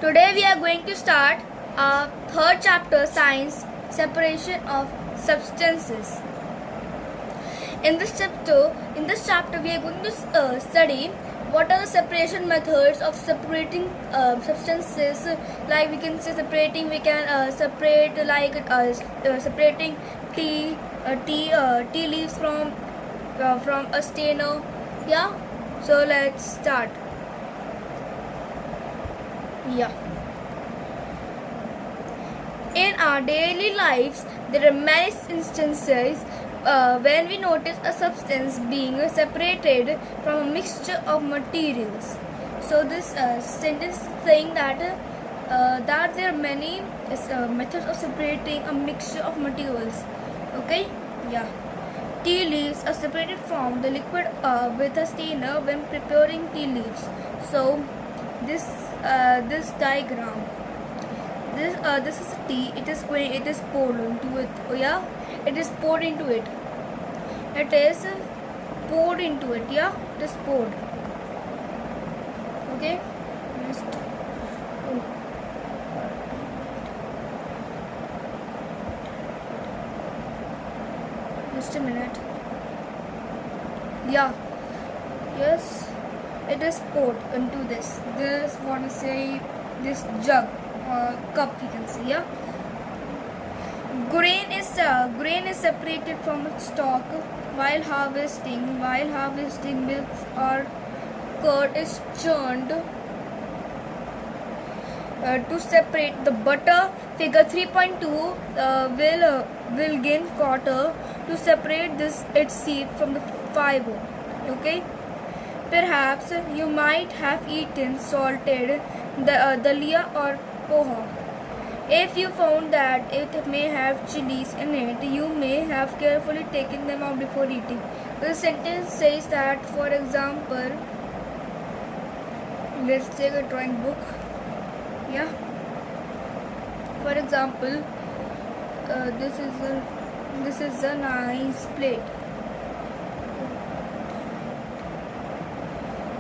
Today we are going to start our third chapter, Science, Separation of Substances. In this chapter we are going to study what are the separation methods of separating substances. Like we can say separating, we can separate separating tea leaves from a stainer. Yeah, so let's start. Yeah. In our daily lives, there are many instances when we notice a substance being separated from a mixture of materials. So this sentence is saying that there are many methods of separating a mixture of materials. Okay, yeah. Tea leaves are separated from the liquid with a stainer when preparing tea leaves. So this diagram, this is a tea. It is poured into it. Oh yeah, it is poured into it. It is poured into it. Yeah, it is poured. Okay, just a minute. Yeah, yes, it is poured into this. This what we say, this jug or cup we can say. Yeah. Grain is separated from its stalk while harvesting. Milk or curd is churned to separate the butter. Figure 3.2 will gain quarter to separate its seed from the fiber. Okay. Perhaps you might have eaten salted dalia or poha. If you found that it may have chilies in it, you may have carefully taken them out before eating. The sentence says that, for example, let's take a drawing book. Yeah. For example, this is a nice plate.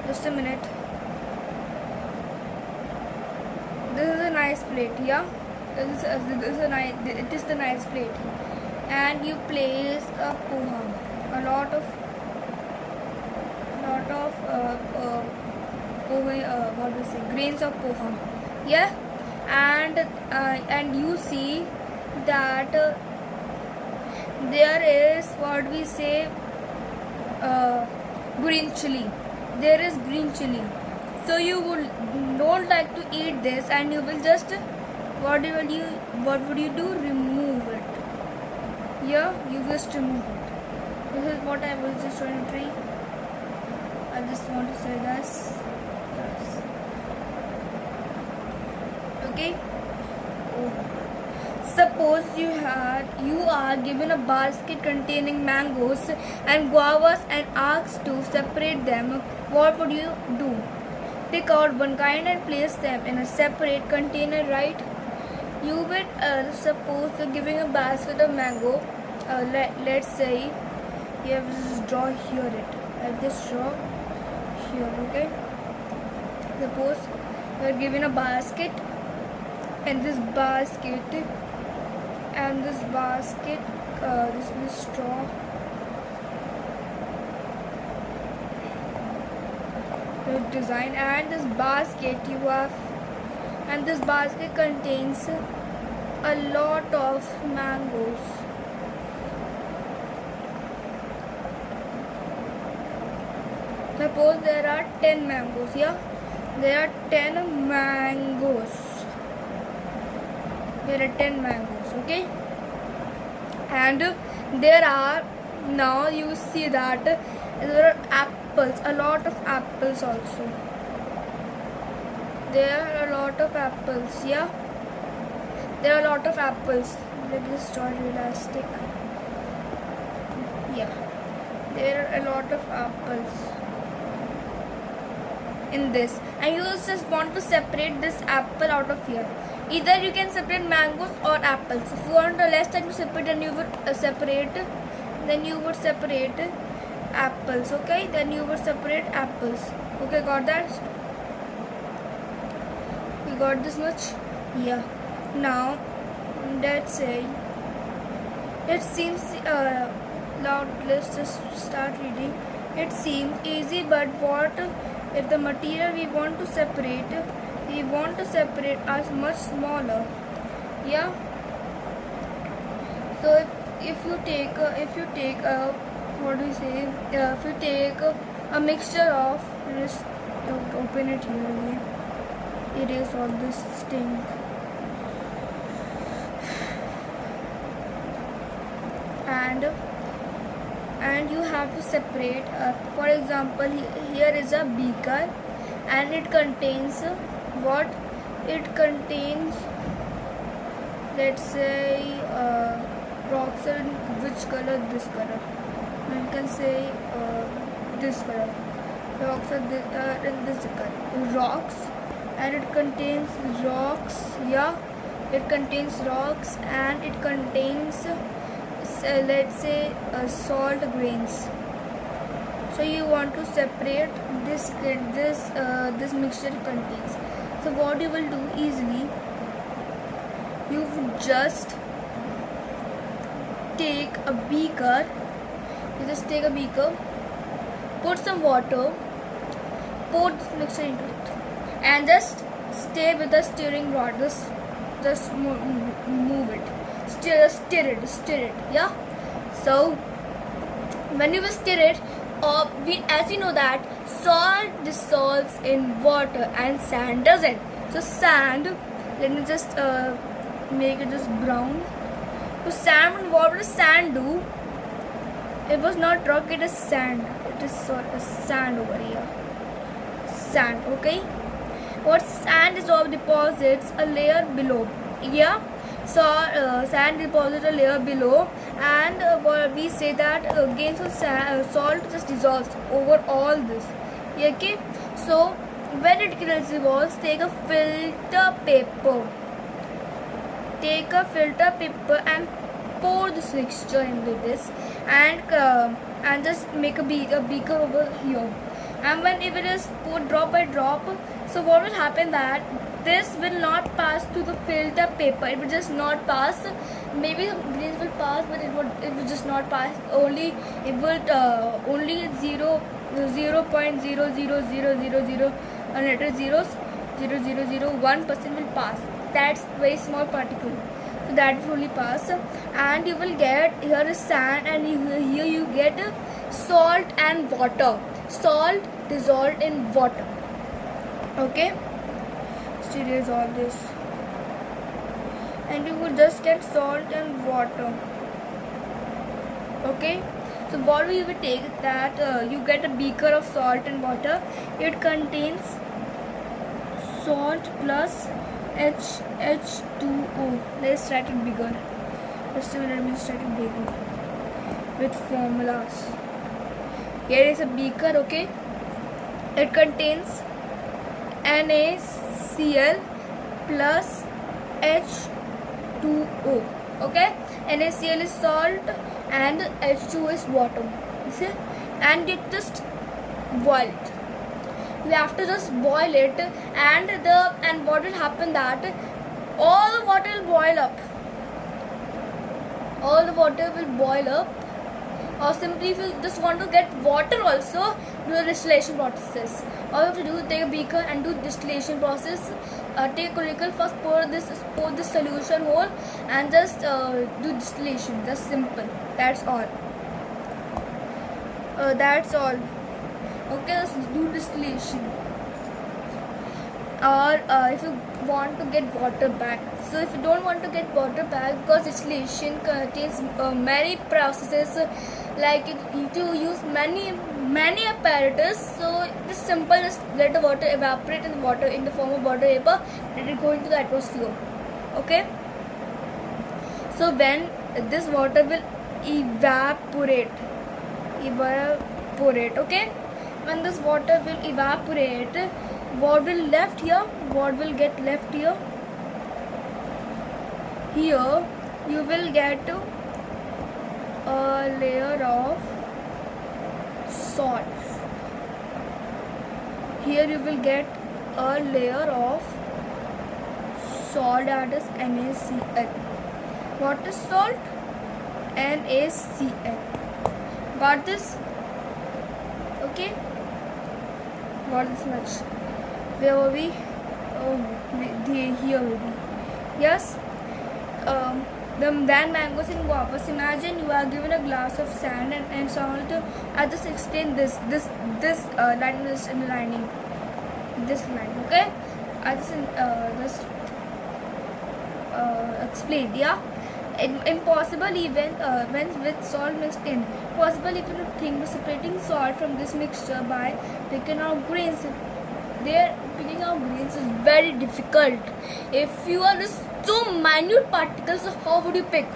Just a minute. This is a nice plate. Yeah. It is the nice plate, and you place a poha, a lot of poha, what do you say, grains of poha. Yeah, and you see that there is what we say, green chili. There is green chili, so you would don't like to eat this, and you will just what would you do? Remove it. Yeah, you just remove it. This is what I was just trying to try. I just want to say this. Yes. Okay. Suppose you are given a basket containing mangoes and guavas and asked to separate them. What would you do? Pick out one kind and place them in a separate container, right? You would suppose you're giving a basket of mango. Let's say you have just draw here it. I just draw here. Okay. Suppose you're given a basket, and this basket this straw. The design and this basket you have. And this basket contains a lot of mangoes. Suppose there are 10 mangoes. Yeah, there are 10 mangoes. There are 10 mangoes. Okay, and there are, now you see that there are apples, a lot of apples also. There are a lot of apples. Yeah, there are a lot of apples. Let me just draw elastic. Yeah, there are a lot of apples in this, and you just want to separate this apple out of here. Either you can separate mangoes or apples. If you want a less time to separate, then you would separate apples. Okay, then you would separate apples. Okay, got that? You got this much? Yeah. Now let's say it seems loud. Let's just start reading. It seems easy, but what if the material we want to separate as much smaller? Yeah. So if you take what do you say? If you take a mixture of, just open it here again. Erase all this stink. And you have to separate. For example, here is a beaker, and it contains what? It contains, let's say, rocks are in which color? This color. You can say this color. Rocks are in this color. Rocks, and it contains rocks. Yeah, it contains rocks, and it contains let's say salt grains. So you want to separate this mixture contains. So what you will do easily, you would just take a beaker. Put some water, pour this mixture into it, and just stay with the steering rod. Just move it. Stir it. Yeah. So when you will stir it, as you know that salt dissolves in water and sand doesn't. So sand, let me just make it just brown. So sand, what does sand do? It was not rock, it is sand. It is sort of sand over here. Sand, okay? What sand dissolves deposits a layer below. Yeah. So sand deposits a layer below, and we say that grains of salt just dissolves over all this. Okay. So when it dissolves, take a filter paper. And pour this mixture into this, and just make a beaker over here. And when if it is poured drop by drop, so what will happen that this will not pass to the filter paper. It will just not pass. Maybe the grains will pass, but it will just not pass. Only 0.0000001% will pass. That's very small particle. So that will only pass, and you will get here is sand, and here you get salt and water. Salt dissolved in water. Okay. Erase all this, and you will just get salt and water. Okay. So what we will take that you get a beaker of salt and water. It contains salt plus H2O. Let's write it bigger. Just a minute, let me write it bigger with formulas. Here is a beaker. Okay. It contains NaCl plus H2O. Okay, NaCl is salt and H2O is water. See? And you just boil it. You have to just boil it, and what will happen that all the water will boil up. Or simply, if you just want to get water also, do the distillation process. All you have to do is take a beaker and do distillation process. Take a conical, first pour this solution whole, and just do distillation. Just simple. That's all. Okay, just do distillation. Or if you want to get water back. So if you don't want to get water back, because distillation contains many processes, like to use many apparatus, so it's simple. Just let the water evaporate in the form of water vapor, let it go into the atmosphere. Okay. So when this water will evaporate, okay, when this water will evaporate, what will left here? What will get left here? Here you will get a layer of salt. Here you will get a layer of salt, that is NaCl. What is salt? NaCl. Got this? Okay. Got this much. Where were we? Oh, here will be. Yes. Then mangoes and guavas. Imagine you are given a glass of sand and salt. I just explain this line is in lining. This line, okay? I just explain, yeah. Impossible even when with salt mixed in. Possible even a thing was separating salt from this mixture by picking out grains. Picking out grains is very difficult. If you are just so minute particles, so how would you pick?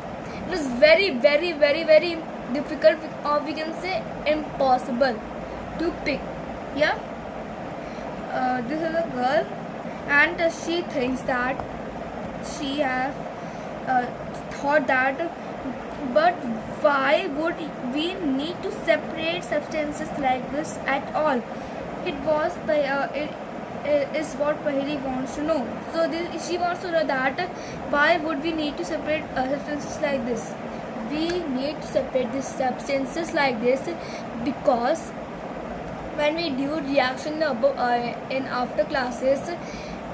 It is very, very, very, very difficult, or we can say impossible to pick. Yeah. This is a girl, and she thinks that she has thought that, but why would we need to separate substances like this at all? It is what Paheli wants to know. So she wants to know that why would we need to separate substances like this? We need to separate these substances like this because when we do reaction in after classes,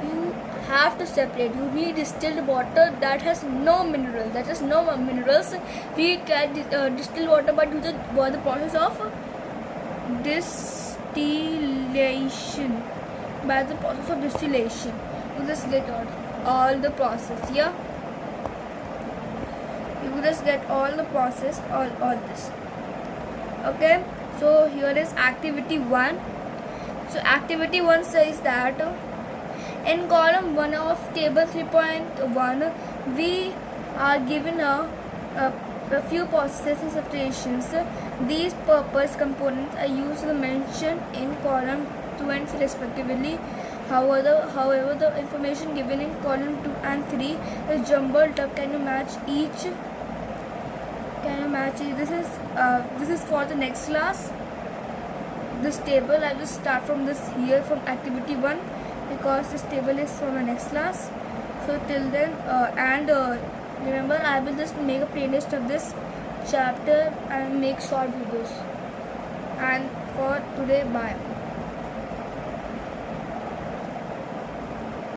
you have to separate. You need distilled water that has no mineral. That is no minerals. We can distill water by the process of distillation. By the process of distillation, you just get all the process. Yeah, you just get all the process, all this. Okay. So here is activity 1. So activity 1 says that in column 1 of table 3.1 we are given a few processes and separations. These purpose components are used to mention in column 2 and 3 respectively. However, the information given in column 2 and 3 is jumbled up. Can you match each? This is for the next class. This table I will start from this here from activity 1 because this table is for my next class. So till then remember, I will just make a playlist of this chapter and make short videos. And for today, bye.